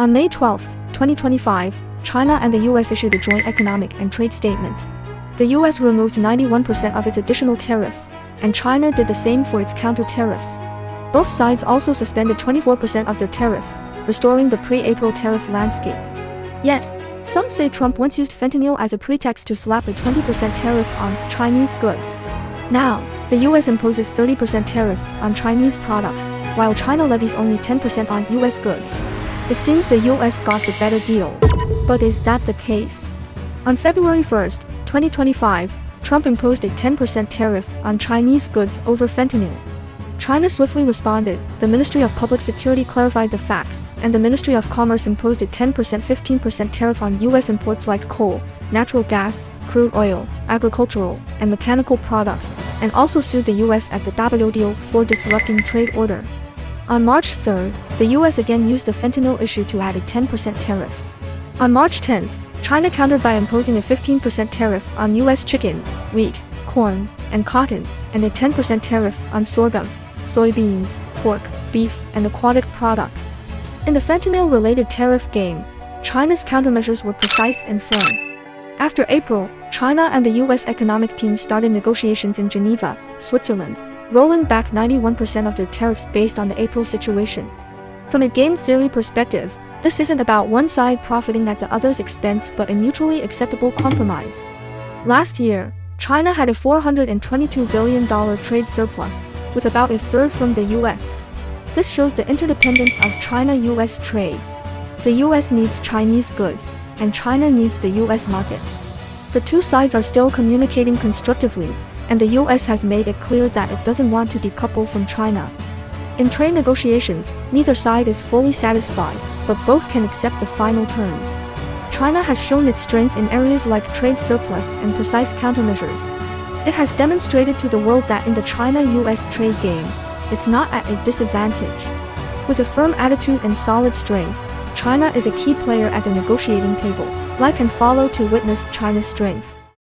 On May 12, 2025, China and the US issued a joint economic and trade statement. The US removed 91% of its additional tariffs, and China did the same for its counter-tariffs. Both sides also suspended 24% of their tariffs, restoring the pre-April tariff landscape. Yet, some say Trump once used fentanyl as a pretext to slap a 20% tariff on Chinese goods. Now, the US imposes 30% tariffs on Chinese products, while China levies only 10% on US goods. It seems the US got the better deal. But is that the case? On February 1, 2025, Trump imposed a 10% tariff on Chinese goods over fentanyl. China swiftly responded, the Ministry of Public Security clarified the facts, and the Ministry of Commerce imposed a 10% 15% tariff on US imports like coal, natural gas, crude oil, agricultural, and mechanical products, and also sued the US at the WTO for disrupting trade order. On March 3, the US again used the fentanyl issue to add a 10% tariff. On March 10, China countered by imposing a 15% tariff on US chicken, wheat, corn, and cotton, and a 10% tariff on sorghum, soybeans, pork, beef, and aquatic products. In the fentanyl-related tariff game, China's countermeasures were precise and firm. After April, China and the US economic teams started negotiations in Geneva, Switzerland, rolling back 91% of their tariffs based on the April situation. From a game theory perspective, this isn't about one side profiting at the other's expense but a mutually acceptable compromise. Last year, China had a $422 billion trade surplus, with about a third from the US. This shows the interdependence of China-US trade. The US needs Chinese goods, and China needs the US market. The two sides are still communicating constructively, and the US has made it clear that it doesn't want to decouple from China. In trade negotiations, neither side is fully satisfied, but both can accept the final terms. China has shown its strength in areas like trade surplus and precise countermeasures. It has demonstrated to the world that in the China-US trade game, it's not at a disadvantage. With a firm attitude and solid strength, China is a key player at the negotiating table. Like and follow to witness China's strength.